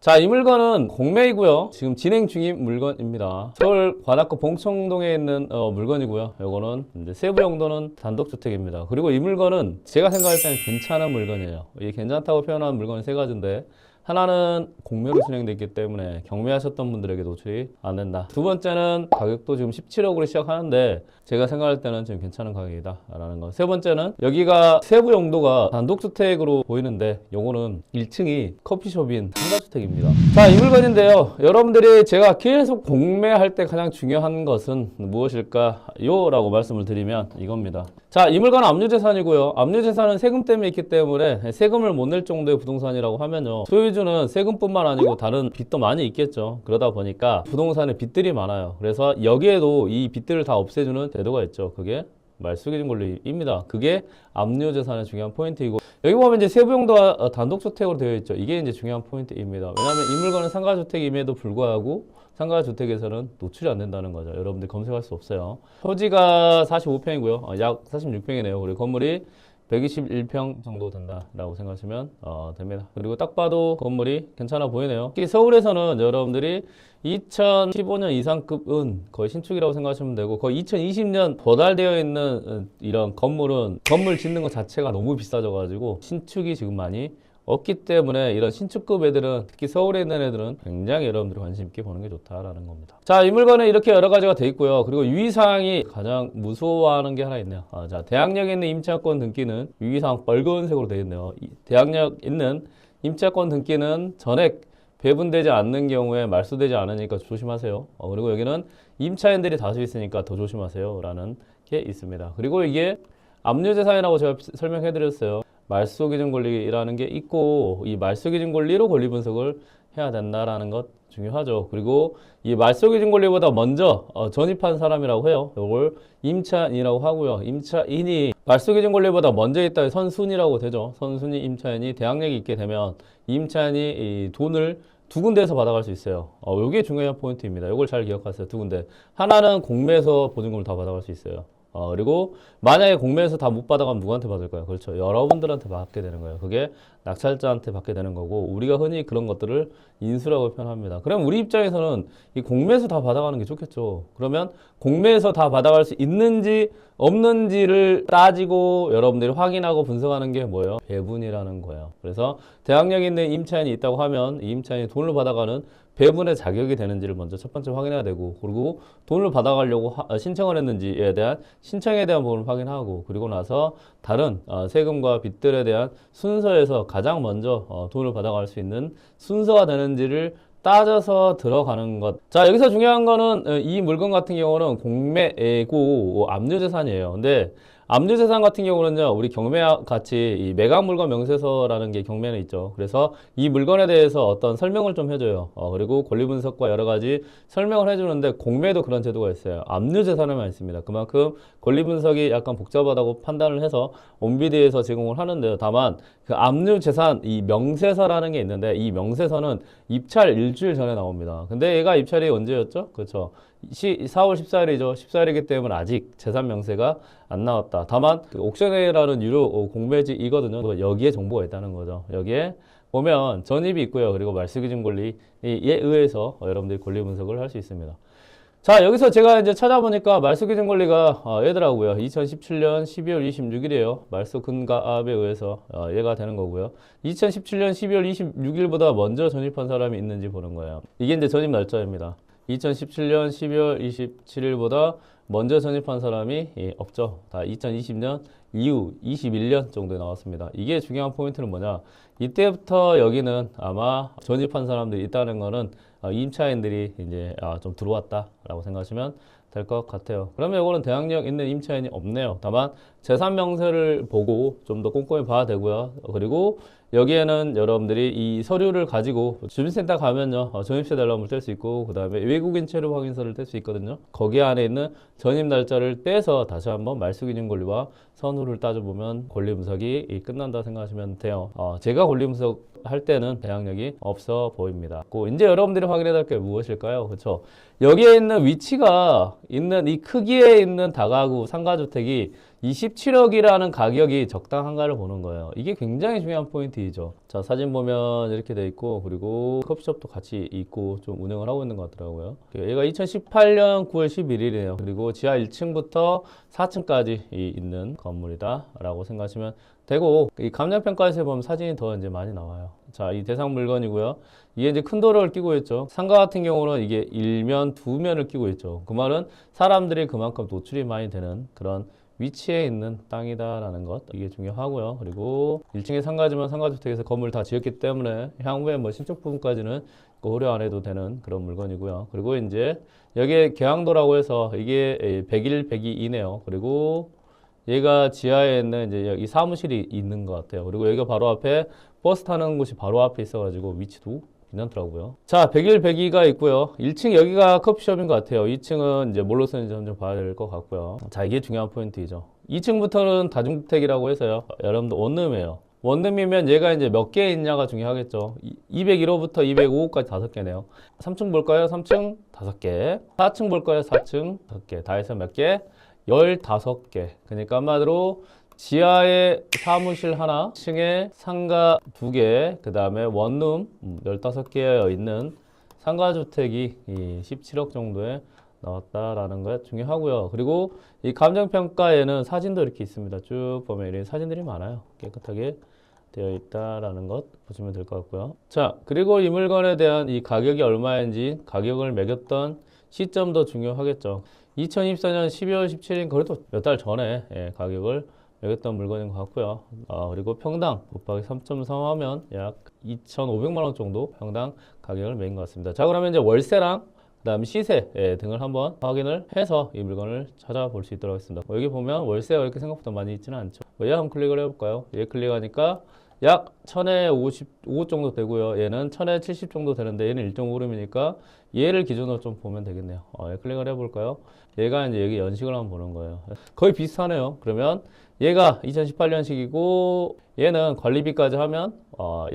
자, 이 물건은 공매이고요. 지금 진행 중인 물건입니다. 서울 관악구 봉청동에 있는 물건이고요. 이거는 이제 세부 용도는 단독주택입니다. 그리고 이 물건은 제가 생각할 때는 괜찮은 물건이에요. 이 괜찮다고 표현하는 물건이 세 가지인데, 하나는 공매로 진행되어 있기 때문에 경매하셨던 분들에게 노출이 안 된다. 두 번째는 가격도 지금 17억으로 시작하는데 제가 생각할 때는 지금 괜찮은 가격이다 라는 거. 세 번째는 여기가 세부 용도가 단독주택으로 보이는데 요거는 1층이 커피숍인 상가주택입니다. 자, 이 물건인데요, 여러분들이 제가 계속 공매할 때 가장 중요한 것은 무엇일까요? 라고 말씀을 드리면 이겁니다. 자, 이 물건은 압류재산이고요. 압류재산은 세금 때문에 있기 때문에 세금을 못 낼 정도의 부동산이라고 하면요, 소유주는 세금뿐만 아니고 다른 빚도 많이 있겠죠. 그러다 보니까 부동산에 빚들이 많아요. 그래서 여기에도 이 빚들을 다 없애주는 제도가 있죠. 그게 말소기준 권리입니다. 그게 압류재산의 중요한 포인트이고, 여기 보면 이제 세부용도가 단독주택으로 되어 있죠. 이게 이제 중요한 포인트입니다. 왜냐하면 이 물건은 상가주택임에도 불구하고 상가주택에서는 노출이 안 된다는 거죠. 여러분들 검색할 수 없어요. 토지가 45평이고요. 약 46평이네요. 그리고 건물이 121평 정도 된다라고 생각하시면 됩니다. 그리고 딱 봐도 건물이 괜찮아 보이네요. 특히 서울에서는 여러분들이 2015년 이상급은 거의 신축이라고 생각하시면 되고, 거의 2020년 도달되어 있는 이런 건물은 건물 짓는 것 자체가 너무 비싸져 가지고 신축이 지금 많이 없기 때문에 이런 신축급 애들은, 특히 서울에 있는 애들은 굉장히 여러분들이 관심 있게 보는 게 좋다라는 겁니다. 자, 이 물건은 이렇게 여러 가지가 돼 있고요. 그리고 유의사항이 가장 무서워하는 게 하나 있네요. 자, 대항력에 있는 임차권 등기는 유의사항 빨간색으로 되어 있네요. 대항력 있는 임차권 등기는 전액 배분되지 않는 경우에 말소되지 않으니까 조심하세요. 그리고 여기는 임차인들이 다수 있으니까 더 조심하세요 라는 게 있습니다. 그리고 이게 압류재산이라고 제가 설명해 드렸어요. 말소기준 권리라는 게 있고, 이 말소기준 권리로 권리 분석을 해야 된다라는 것 중요하죠. 그리고 이 말소기준 권리보다 먼저 전입한 사람이라고 해요. 이걸 임차인이라고 하고요. 임차인이 말소기준 권리보다 먼저 있다 선순위라고 되죠. 선순위 임차인이 대항력이 있게 되면 임차인이 이 돈을 두 군데에서 받아갈 수 있어요. 이게 중요한 포인트입니다. 이걸 잘 기억하세요. 두 군데. 하나는 공매에서 보증금을 다 받아갈 수 있어요. 그리고 만약에 공매에서 다 못 받아가면 누구한테 받을까요? 그렇죠. 여러분들한테 받게 되는 거예요. 그게 낙찰자한테 받게 되는 거고, 우리가 흔히 그런 것들을 인수라고 표현합니다. 그럼 우리 입장에서는 이 공매에서 다 받아가는 게 좋겠죠. 그러면 공매에서 다 받아갈 수 있는지 없는지를 따지고 여러분들이 확인하고 분석하는 게 뭐예요? 배분이라는 거예요. 그래서 대항력 있는 임차인이 있다고 하면 이 임차인이 돈을 받아가는 배분의 자격이 되는지를 먼저 첫 번째 확인해야 되고, 그리고 돈을 받아가려고 신청을 했는지에 대한 신청에 대한 부분을 확인하고, 그리고 나서 다른 세금과 빚들에 대한 순서에서 가장 먼저 돈을 받아갈 수 있는 순서가 되는지를 따져서 들어가는 것. 자, 여기서 중요한 거는 이 물건 같은 경우는 공매이고 압류재산이에요. 근데 압류재산 같은 경우는요, 우리 경매와 같이 이 매각물건 명세서라는 게 경매는 있죠. 그래서 이 물건에 대해서 어떤 설명을 좀 해줘요. 그리고 권리분석과 여러 가지 설명을 해주는데, 공매도 그런 제도가 있어요. 압류재산에만 있습니다. 그만큼 권리분석이 약간 복잡하다고 판단을 해서 온비디에서 제공을 하는데요. 다만 그 압류재산 이 명세서라는 게 있는데, 이 명세서는 입찰 일주일 전에 나옵니다. 근데 얘가 입찰이 언제였죠? 그렇죠. 4월 14일이죠. 14일이기 때문에 아직 재산 명세가 안 나왔다. 다만 그 옥션웨이라는 유료 공매지이거든요. 여기에 정보가 있다는 거죠. 여기에 보면 전입이 있고요. 그리고 말소기준 권리에 의해서 여러분들이 권리 분석을 할 수 있습니다. 자, 여기서 제가 이제 찾아보니까 말소기준 권리가 얘더라고요. 2017년 12월 26일이에요. 말소 근가압에 의해서 얘가 되는 거고요. 2017년 12월 26일보다 먼저 전입한 사람이 있는지 보는 거예요. 이게 이제 전입 날짜입니다. 2017년 12월 27일보다 먼저 전입한 사람이 없죠. 다 2020년 이후 21년 정도에 나왔습니다. 이게 중요한 포인트는 뭐냐? 이때부터 여기는 아마 전입한 사람들이 있다는 거는 임차인들이 이제 좀 들어왔다라고 생각하시면 될 것 같아요. 그러면 이거는 대항력 있는 임차인이 없네요. 다만 재산 명세를 보고 좀 더 꼼꼼히 봐야 되고요. 그리고 여기에는 여러분들이 이 서류를 가지고 주민센터 가면요, 전입세 달러물 뗄 수 있고, 그 다음에 외국인 체류 확인서를 뗄 수 있거든요. 거기 안에 있는 전입 날짜를 떼서 다시 한번 말소기준 권리와 선후를 따져보면 권리 분석이 끝난다 생각하시면 돼요. 제가 권리 분석 할 때는 대항력이 없어 보입니다. 이제 여러분들이 확인해야 될 게 무엇일까요? 그렇죠? 여기에 있는 위치가 있는 이 크기에 있는 다가구 상가주택이 이 17억이라는 가격이 적당한가를 보는 거예요. 이게 굉장히 중요한 포인트이죠. 자, 사진 보면 이렇게 돼 있고, 그리고 커피숍도 같이 있고 좀 운영을 하고 있는 것 같더라고요. 얘가 2018년 9월 11일이에요. 그리고 지하 1층부터 4층까지 있는 건물이다 라고 생각하시면 되고, 이 감정평가에서 보면 사진이 더 이제 많이 나와요. 자, 이 대상 물건이고요. 이게 이제 큰 도로를 끼고 있죠. 상가 같은 경우는 이게 1면, 2면을 끼고 있죠. 그 말은 사람들이 그만큼 노출이 많이 되는 그런 위치에 있는 땅이다라는 것, 이게 중요하고요. 그리고 1층에 상가지만 상가주택에서 건물 다 지었기 때문에 향후에 뭐 신축 부분까지는 고려 안 해도 되는 그런 물건이고요. 그리고 이제 여기에 계양도라고 해서 이게 100일 102이네요. 그리고 얘가 지하에 있는 이제 여기 사무실이 있는 것 같아요. 그리고 여기가 바로 앞에 버스 타는 곳이 바로 앞에 있어가지고 위치도 괜찮더라고요. 자, 101, 102가 있고요. 1층 여기가 커피숍인 것 같아요. 2층은 이제 뭘로 쓰는지 좀 봐야 될 것 같고요. 자, 이게 중요한 포인트이죠. 2층부터는 다중주택이라고 해서요. 여러분들 원룸이에요. 원룸이면 얘가 이제 몇 개 있냐가 중요하겠죠. 201호부터 205호까지 5개네요. 3층 볼까요? 3층 5개. 4층 볼까요? 4층 5개. 다 해서 몇 개? 15개. 그러니까 한마디로 지하에 사무실 하나, 층에 상가 2개, 그 다음에 원룸 15개 있는 상가주택이 이 17억 정도에 나왔다라는 게 중요하고요. 그리고 이 감정평가에는 사진도 이렇게 있습니다. 쭉 보면 이런 사진들이 많아요. 깨끗하게 되어 있다라는 것 보시면 될 것 같고요. 자, 그리고 이 물건에 대한 이 가격이 얼마인지 가격을 매겼던 시점도 중요하겠죠. 2024년 12월 17일, 그래도 몇 달 전에 가격을 매겼던 물건인 것 같고요. 그리고 평당 곱하기 3.3 하면 약 2,500만 원 정도 평당 가격을 매긴 것 같습니다. 자, 그러면 이제 월세랑 그다음 시세 등을 한번 확인을 해서 이 물건을 찾아볼 수 있도록 하겠습니다. 여기 보면 월세가 이렇게 생각보다 많이 있지는 않죠. 얘 한번 클릭을 해볼까요? 얘 클릭하니까 약 1000에 55 정도 되고요. 얘는 1000에 70 정도 되는데 얘는 1.5룸이니까 얘를 기준으로 좀 보면 되겠네요. 얘 클릭을 해볼까요? 얘가 이제 여기 연식을 한번 보는 거예요. 거의 비슷하네요. 그러면 얘가 2018년식이고 얘는 관리비까지 하면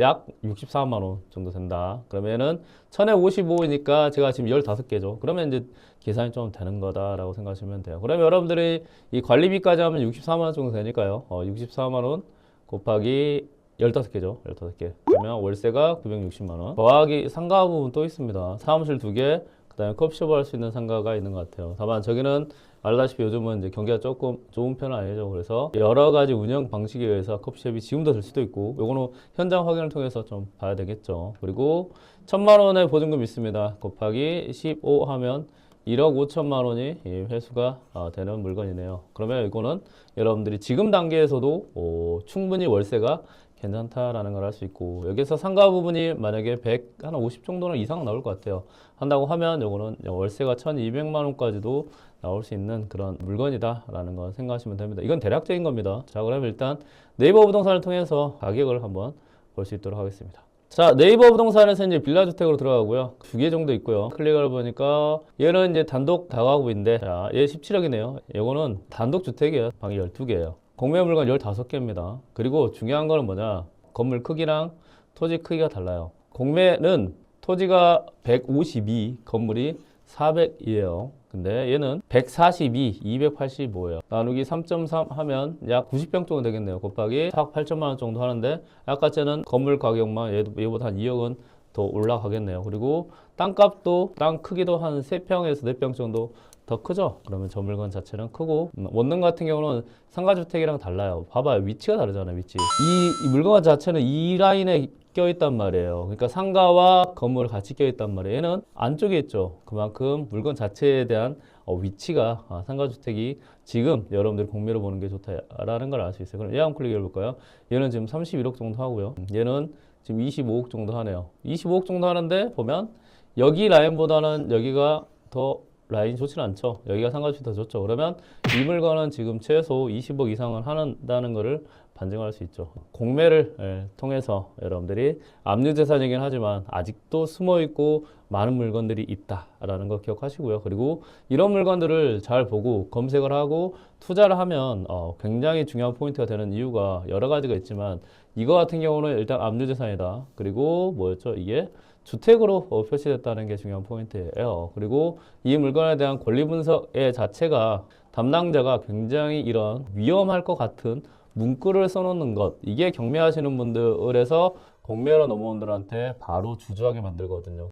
약 64만 원 정도 된다. 그러면 얘는 1000에 55이니까 제가 지금 15개죠. 그러면 이제 계산이 좀 되는 거다라고 생각하시면 돼요. 그러면 여러분들이 이 관리비까지 하면 64만 원 정도 되니까요. 64만 원 곱하기 15개죠. 15개. 그러면 월세가 960만 원. 더하기 상가 부분 또 있습니다. 사무실 2개, 그 다음에 커피숍을 할 수 있는 상가가 있는 것 같아요. 다만 저기는 알다시피 요즘은 이제 경기가 조금 좋은 편은 아니죠. 그래서 여러 가지 운영 방식에 의해서 커피숍이 지금도 될 수도 있고, 요거는 현장 확인을 통해서 좀 봐야 되겠죠. 그리고 1000만 원의 보증금 있습니다. 곱하기 15 하면 1억 5천만 원이 회수가 되는 물건이네요. 그러면 이거는 여러분들이 지금 단계에서도 충분히 월세가 괜찮다라는 걸 알 수 있고, 여기서 상가 부분이 만약에 150 정도는 이상 나올 것 같아요. 한다고 하면 요거는 월세가 1200만 원까지도 나올 수 있는 그런 물건이다라는 거 생각하시면 됩니다. 이건 대략적인 겁니다. 자, 그러면 일단 네이버 부동산을 통해서 가격을 한번 볼 수 있도록 하겠습니다. 자, 네이버 부동산에서 이제 빌라주택으로 들어가고요. 2개 정도 있고요. 클릭을 보니까 얘는 이제 단독 다가구인데, 자, 얘 17억이네요. 이거는 단독 주택이에요. 방이 12개예요. 공매 물건 15개입니다. 그리고 중요한 거는 뭐냐? 건물 크기랑 토지 크기가 달라요. 공매는 토지가 152, 건물이 400이에요. 근데 얘는 142, 285예요. 나누기 3.3 하면 약 90평 정도 되겠네요. 곱하기 4억 8천만 원 정도 하는데, 아까 쟤는 건물 가격만 얘보다 한 2억은 더 올라가겠네요. 그리고 땅값도, 땅 크기도 한 3평에서 4평 정도 더 크죠? 그러면 저 물건 자체는 크고, 원룸 같은 경우는 상가주택이랑 달라요. 봐봐요. 위치가 다르잖아요. 위치. 이 물건 자체는 이 라인에 껴있단 말이에요. 그러니까 상가와 건물 같이 껴있단 말이에요. 얘는 안쪽에 있죠. 그만큼 물건 자체에 대한 위치가 상가주택이 지금 여러분들이 공매로 보는 게 좋다라는 걸 알 수 있어요. 그럼 얘 한번 클릭해 볼까요? 얘는 지금 31억 정도 하고요. 얘는 지금 25억 정도 하네요. 25억 정도 하는데 보면 여기 라인보다는 여기가 더 라인이 좋지는 않죠. 여기가 상가주택이 더 좋죠. 그러면 이 물건은 지금 최소 20억 이상을 한다는 것을 반증할 수 있죠. 공매를 통해서 여러분들이 압류재산이긴 하지만 아직도 숨어있고 많은 물건들이 있다라는 거 기억하시고요. 그리고 이런 물건들을 잘 보고 검색을 하고 투자를 하면 굉장히 중요한 포인트가 되는 이유가 여러 가지가 있지만, 이거 같은 경우는 일단 압류재산이다. 그리고 뭐였죠? 이게 주택으로 표시됐다는 게 중요한 포인트예요. 그리고 이 물건에 대한 권리 분석의 자체가 담당자가 굉장히 이런 위험할 것 같은 문구를 써놓는 것, 이게 경매하시는 분들에서 공매로 넘어온 분들한테 바로 주저하게 만들거든요.